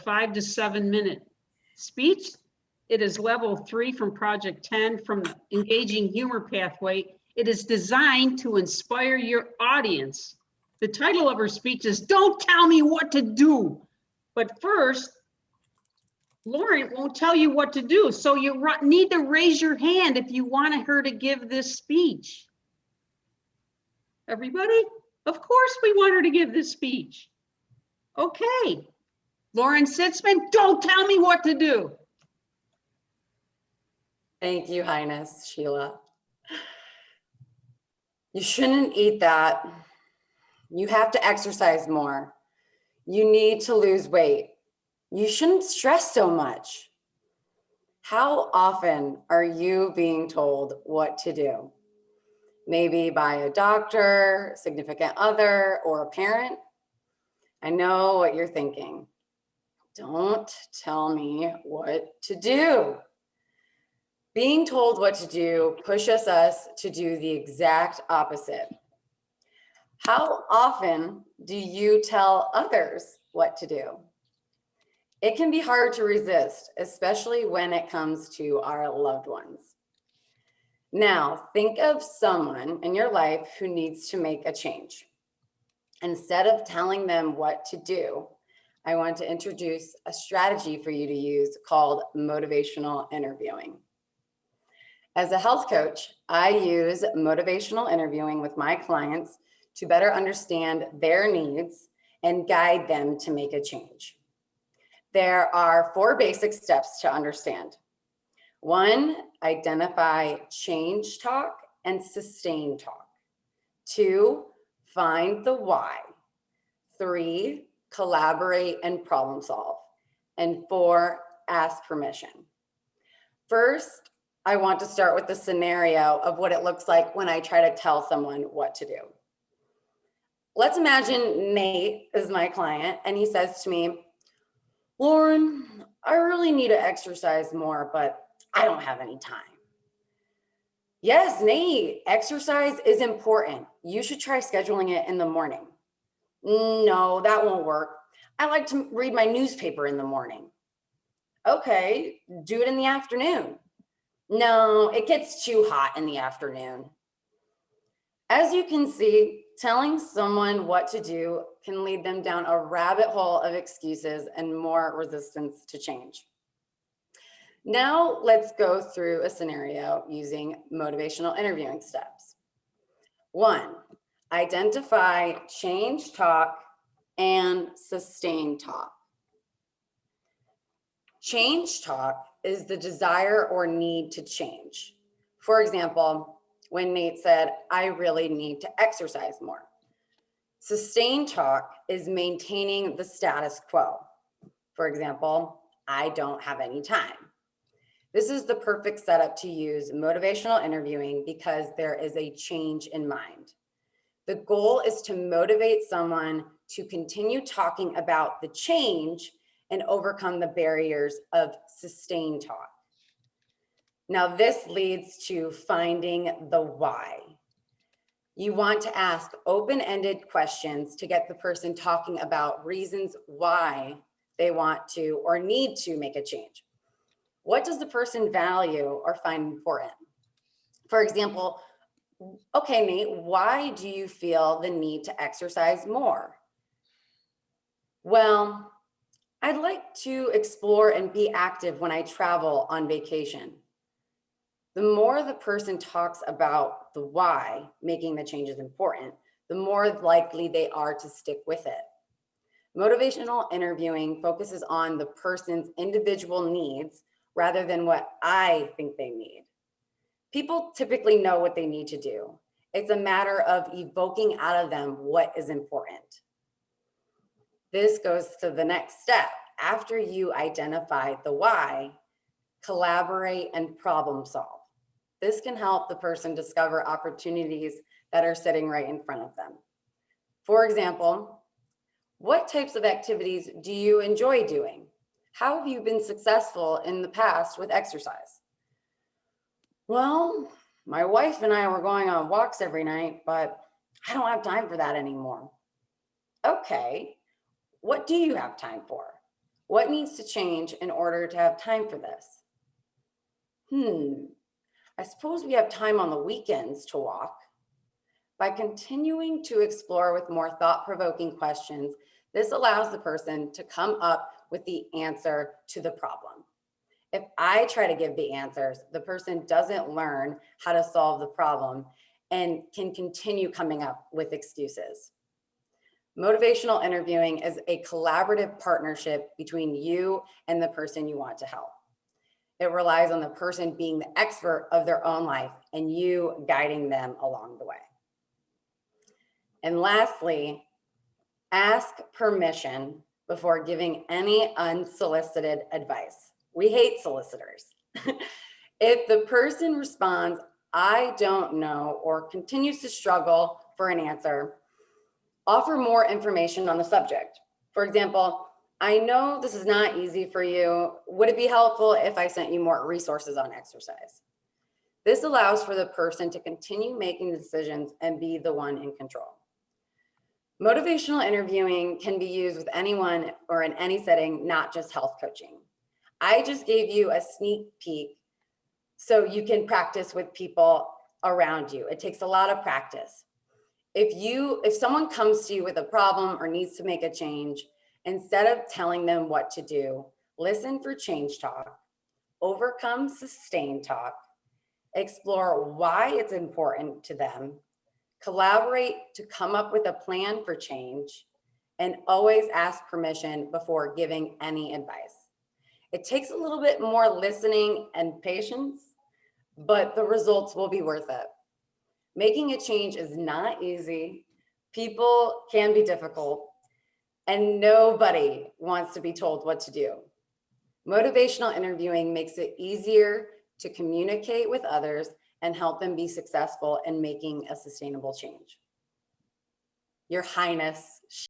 5 to 7 minute speech. It is level 3 from Project 10 from the Engaging Humor Pathway. It is designed to inspire your audience. The title of her speech is "Don't Tell Me What to Do." But first, Lauren won't tell you what to do. So you need to raise your hand if you want her to give this speech. Everybody? Of course we want her to give this speech. Okay. Lauren Sitzman, don't tell me what to do. Thank you, Highness, Sheila. You shouldn't eat that. You have to exercise more. You need to lose weight. You shouldn't stress so much. How often are you being told what to do? Maybe by a doctor, significant other, or a parent? I know what you're thinking. Don't tell me what to do. Being told what to do pushes us to do the exact opposite. How often do you tell others what to do? It can be hard to resist, especially when it comes to our loved ones. Now, think of someone in your life who needs to make a change. Instead of telling them what to do, I want to introduce a strategy for you to use called motivational interviewing. As a health coach, I use motivational interviewing with my clients to better understand their needs and guide them to make a change. There are 4 basic steps to understand. 1, identify change talk and sustain talk. 2, find the why. 3, collaborate and problem solve. And 4, ask permission. First, I want to start with the scenario of what it looks like when I try to tell someone what to do. Let's imagine Nate is my client and he says to me, "Lauren, I really need to exercise more, but I don't have any time." Yes, Nate, exercise is important. You should try scheduling it in the morning. No, that won't work. I like to read my newspaper in the morning. Okay, do it in the afternoon. No, it gets too hot in the afternoon. As you can see, telling someone what to do can lead them down a rabbit hole of excuses and more resistance to change. Now let's go through a scenario using motivational interviewing steps. 1, identify change talk and sustain talk. Change talk is the desire or need to change. For example, when Nate said, "I really need to exercise more." Sustain talk is maintaining the status quo. For example, "I don't have any time." This is the perfect setup to use motivational interviewing because there is a change in mind. The goal is to motivate someone to continue talking about the change and overcome the barriers of sustain talk. Now, this leads to finding the why. You want to ask open-ended questions to get the person talking about reasons why they want to or need to make a change. What does the person value or find important? For example, okay, Nate, why do you feel the need to exercise more? Well, I'd like to explore and be active when I travel on vacation. The more the person talks about the why making the change is important, the more likely they are to stick with it. Motivational interviewing focuses on the person's individual needs rather than what I think they need. People typically know what they need to do. It's a matter of evoking out of them what is important. This goes to the next step. After you identify the why, collaborate and problem solve. This can help the person discover opportunities that are sitting right in front of them. For example, what types of activities do you enjoy doing? How have you been successful in the past with exercise? Well, my wife and I were going on walks every night, but I don't have time for that anymore. Okay, what do you have time for? What needs to change in order to have time for this? I suppose we have time on the weekends to walk. By continuing to explore with more thought-provoking questions, this allows the person to come up with the answer to the problem. If I try to give the answers, the person doesn't learn how to solve the problem and can continue coming up with excuses. Motivational interviewing is a collaborative partnership between you and the person you want to help. It relies on the person being the expert of their own life and you guiding them along the way. And lastly, ask permission before giving any unsolicited advice. We hate solicitors. If the person responds, "I don't know," or continues to struggle for an answer, offer more information on the subject. For example, "I know this is not easy for you. Would it be helpful if I sent you more resources on exercise?" This allows for the person to continue making decisions and be the one in control. Motivational interviewing can be used with anyone or in any setting, not just health coaching. I just gave you a sneak peek so you can practice with people around you. It takes a lot of practice. If someone comes to you with a problem or needs to make a change, instead of telling them what to do, listen for change talk, overcome sustain talk, explore why it's important to them, collaborate to come up with a plan for change, and always ask permission before giving any advice. It takes a little bit more listening and patience, but the results will be worth it. Making a change is not easy. People can be difficult, and nobody wants to be told what to do. Motivational interviewing makes it easier to communicate with others and help them be successful in making a sustainable change. Your Highness.